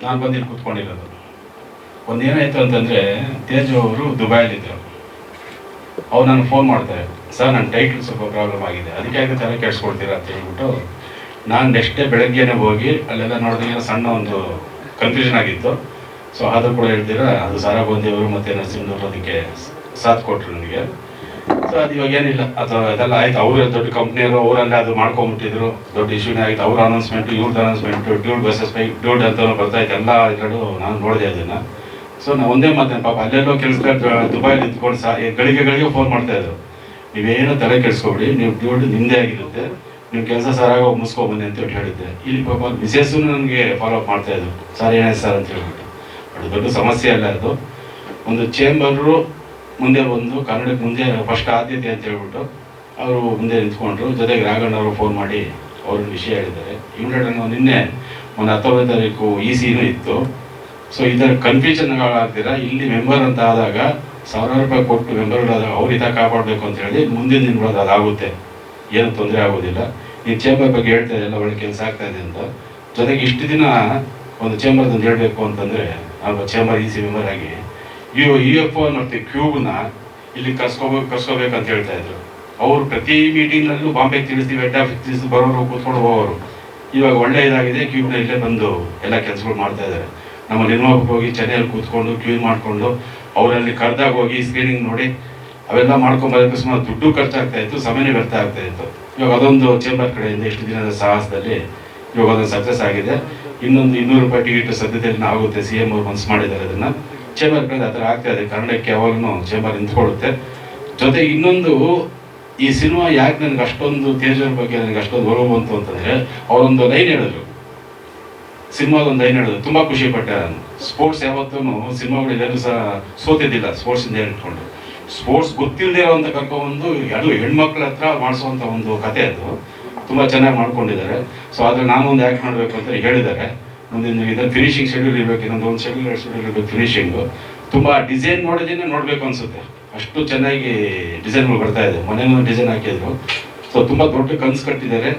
ನಾನು ಬಂದು ಇಲ್ಲಿ ಕೂತ್ಕೊಂಡಿರೋದು. ಒಂದೇನಾಯಿತು ಅಂತಂದರೆ, ತೇಜು ಅವರು ದುಬೈಲಿದ್ದರು. ಅವ್ರು ನನಗೆ ಫೋನ್ ಮಾಡ್ತಾರೆ, ಸರ್ ನನ್ನ ಟೈಟ್ಲ್ ಸ್ವಲ್ಪ ಪ್ರಾಬ್ಲಮ್ ಆಗಿದೆ, ಅದಕ್ಕೆ ಯಾಕೆ ತಲೆ ಕೆಡಿಸ್ಕೊಳ್ತೀರಾ ಅಂತ ಹೇಳ್ಬಿಟ್ಟು, ನಾನು ನೆಕ್ಸ್ಟ್ ಡೇ ಬೆಳಗ್ಗೆನೇ ಹೋಗಿ ಅಲ್ಲೆಲ್ಲ ನೋಡಿದಾಗ ಸಣ್ಣ ಒಂದು ಕನ್ಫ್ಯೂಷನ್ ಆಗಿತ್ತು. ಸೊ ಅದು ಕೂಡ ಹೇಳ್ತೀರಾ, ಅದು ಸಾರಾಗೊಂದಿಯವರು ಮತ್ತು ನರಸಿಂಹನವರು ಅದಕ್ಕೆ ಸಾಥ್ ಕೊಟ್ಟರು ನನಗೆ. ಸೊ ಅದು ಇವಾಗ ಏನಿಲ್ಲ, ಅಥವಾ ಅದೆಲ್ಲ ಆಯ್ತು. ಅವರು ದೊಡ್ಡ ಕಂಪ್ನಿಯವರು ಅವರಲ್ಲೇ ಅದು ಮಾಡ್ಕೊಂಬಿಟ್ಟಿದ್ರು, ದೊಡ್ಡ ಇಶ್ಯೂನೇ ಆಗಿತ್ತು. ಅವ್ರ ಅನೌನ್ಸ್ಮೆಂಟು, ಇವ್ರದ್ದು announcement, dude buses by dude ಅಂತ ಬರ್ತಾಯಿತ್ತು, ಎಲ್ಲ ಇದರಲ್ಲೂ ನಾನು ನೋಡಿದೆ ಅದನ್ನು. ಸೊ ನಾವು ಒಂದೇ ಮಾತೇನು, ಪಾಪ ಅಲ್ಲೆಲ್ಲೋ ಕೆಲಸಕ್ಕೆ ದುಬೈಲಿ ಇದ್ಕೊಂಡು ಗಳಿಗೆ ಫೋನ್ ಮಾಡ್ತಾಯಿದ್ರು, ನೀವೇನೋ ತಲೆ ಕೆಡಿಸ್ಕೊಬಿಡಿ, ನೀವು ಡ್ಯೂಡ್ ನಿಮ್ಮದೇ ಆಗಿರುತ್ತೆ, ನೀವು ಕೆಲಸ ಸರಾಗಿ ಮುಗಿಸ್ಕೊಬನ್ನಿ ಅಂತ ಹೇಳಿದ್ದೆ. ಇಲ್ಲಿ ಪಾಪ ಮಿಸೇಸು ನನಗೆ ಫಾಲೋ ಅಪ್ ಮಾಡ್ತಾಯಿದ್ರು, ಸರ್ ಏನಾಯ್ತು ಸರ್ ಅಂತ ಹೇಳ್ಬಿಟ್ಟು. ಅದು ದೊಡ್ಡ ಸಮಸ್ಯೆ ಅಲ್ಲ. ಅದು ಒಂದು ಚೇಂಬರು ಮುಂದೆ ಬಂದು ಕನ್ನಡಕ್ಕೆ ಮುಂದೆ ಫಸ್ಟ್ ಆದ್ಯತೆ ಅಂತ ಹೇಳ್ಬಿಟ್ಟು ಅವರು ಮುಂದೆ ನಿಂತ್ಕೊಂಡ್ರು. ಜೊತೆಗೆ ರಾಘಣ್ಣವರು ಫೋನ್ ಮಾಡಿ ಅವ್ರ ವಿಷಯ ಹೇಳಿದ್ದಾರೆ. ಇಮಿಡಿಯೇಟ್ ನಾವು ನಿನ್ನೆ ಒಂದು 19ನೇ ತಾರೀಕು ECನೂ ಇತ್ತು. ಸೊ ಇದರ ಕನ್ಫ್ಯೂಷನ್ಗಳಾಗ್ತೀರ, ಇಲ್ಲಿ ಮೆಂಬರ್ ಅಂತ ಆದಾಗ ₹1000 ಕೊಟ್ಟು ಮೆಂಬರ್ಗಳಾದಾಗ ಅವ್ರ ಹಿತ ಕಾಪಾಡಬೇಕು ಅಂತ ಹೇಳಿ ಮುಂದಿನ ದಿನಗಳಾದ ಅದಾಗುತ್ತೆ, ಏನು ತೊಂದರೆ ಆಗೋದಿಲ್ಲ. ಈ ಚೇಂಬರ್ ಬಗ್ಗೆ ಹೇಳ್ತಾ ಇದೆ, ಎಲ್ಲ ಒಳ್ಳೆ ಕೆಲಸ ಆಗ್ತಾ ಇದೆ ಅಂತ. ಜೊತೆಗೆ ಇಷ್ಟು ದಿನ ಒಂದು ಚೇಂಬರ್ದಂದು ಹೇಳಬೇಕು ಅಂತಂದರೆ, ನಾವು ಚೇಂಬರ್ EC ಮೆಂಬರ್ ಆಗಿ UFO ಮತ್ತು ಕ್ಯೂಬ್ನ ಇಲ್ಲಿ ಕರ್ಸ್ಕೋಬೇಕಂತ ಹೇಳ್ತಾ ಇದ್ರು. ಅವರು ಪ್ರತಿ ಮೀಟಿಂಗ್ನಲ್ಲೂ ಬಾಂಬೆಗೆ ತಿಳಿಸ್ತೀವಿ, ಹೆಡ್ ಆಫೀಸ್ ತಿಳಿಸಿ ಬರೋರು ಕೂತ್ಕೊಂಡು ಹೋಗೋರು. ಇವಾಗ ಒಳ್ಳೆ ಇದಾಗಿದೆ, ಕ್ಯೂಬ್ನ ಇಲ್ಲೇ ಬಂದು ಎಲ್ಲ ಕೆಲಸಗಳು ಮಾಡ್ತಾ ಇದ್ದಾರೆ. ನಮ್ಮ ನಿರ್ಮಾಪಕ ಹೋಗಿ ಚೆನ್ನೈಯಲ್ಲಿ ಕೂತ್ಕೊಂಡು ಕ್ಯೂನ್ ಮಾಡಿಕೊಂಡು ಅವರಲ್ಲಿ ಕರೆದಾಗ ಹೋಗಿ ಸ್ಕ್ರೀನಿಂಗ್ ನೋಡಿ ಅವೆಲ್ಲ ಮಾಡ್ಕೊಂಬರೋದಕ್ಕೆ ಸುಮಾರು ದುಡ್ಡು ಖರ್ಚಾಗ್ತಾಯಿತ್ತು, ಸಮಯನೇ ವ್ಯರ್ಥ ಆಗ್ತಾಯಿತ್ತು. ಇವಾಗ ಅದೊಂದು ಚೇಂಬರ್ ಕಡೆಯಿಂದ ಇಷ್ಟು ದಿನದ ಸಾಹಸದಲ್ಲಿ ಇವಾಗ ಅದೊಂದು ಸಕ್ಸಸ್ ಆಗಿದೆ. ಇನ್ನೊಂದು ₹200 ಟಿಕೆಟ್ ಸದ್ಯದಲ್ಲಿ ಆಗುತ್ತೆ, CM ಅವರು ಮನಸ್ಸು ಮಾಡಿದ್ದಾರೆ. ಅದನ್ನು ಚೇಂಬರ್ ಕಡೆ ಆ ಥರ ಆಗ್ತಾ ಇದೆ. ಕನ್ನಡಕ್ಕೆ ಯಾವಾಗಲೂ ಚೇಂಬರ್ ನಿಂತ್ಕೊಳ್ಳುತ್ತೆ. ಜೊತೆಗೆ ಇನ್ನೊಂದು, ಈ ಸಿನಿಮಾ ಯಾಕೆ ನನಗೆ ಅಷ್ಟೊಂದು ತೇಜರ ಬಗ್ಗೆ ನನಗೆ ಅಷ್ಟೊಂದು ಒಲವು ಬಂತು ಅಂತಂದರೆ, ಅವರೊಂದು ಲೈನ್ ಹೇಳಿದ್ರು, ಸಿನಿಮಾದೊಂದು ಲೈನ್ ಹೇಳಿದ್ರು, ತುಂಬ ಖುಷಿ ಪಟ್ಟೆ ನಾನು. ಸ್ಪೋರ್ಟ್ಸ್ ಯಾವತ್ತೂ ಸಿನಿಮಾಗಳು ಎಲ್ಲರೂ ಸಹ ಸೋತಿದ್ದಿಲ್ಲ, ಸ್ಪೋರ್ಟ್ಸಿಂದ ಇಟ್ಕೊಂಡು. ಸ್ಪೋರ್ಟ್ಸ್ ಗೊತ್ತಿಲ್ಲದೆ ಇರೋವಂಥ ಕರ್ಕೊಂಡ್ಬಂದು ಅದು ಹೆಣ್ಮಕ್ಳ ಹತ್ರ ಮಾಡಿಸುವಂಥ ಒಂದು ಕತೆ, ಅದು ತುಂಬ ಚೆನ್ನಾಗಿ ಮಾಡ್ಕೊಂಡಿದ್ದಾರೆ. ಸೊ ಆದರೆ ನಾನು ಒಂದು ಆ್ಯಕ್ಟ್ ಮಾಡಬೇಕು ಅಂತ ಹೇಳಿದ್ದಾರೆ. ಮುಂದಿನ ಇದನ್ನು ಫಿನಿಶಿಂಗ್ ಶೆಡ್ಯೂಲ್ ಇರಬೇಕು, ಇನ್ನೊಂದು ಶೆಡ್ಯೂಲ್ ಇರಬೇಕು ಫಿನಿಶಿಂಗು. ತುಂಬ ಡಿಸೈನ್ ನೋಡಿದ್ರೆ ನೋಡಬೇಕು ಅನಿಸುತ್ತೆ, ಅಷ್ಟು ಚೆನ್ನಾಗಿ ಡಿಸೈನ್ಗಳು ಬರ್ತಾ ಇದೆ. ಮನೇಲಿ ಡಿಸೈನ್ ಹಾಕಿದ್ರು. ಸೊ ತುಂಬ ದೊಡ್ಡ ಕನಸು ಕಟ್ಟಿದ್ದಾರೆ.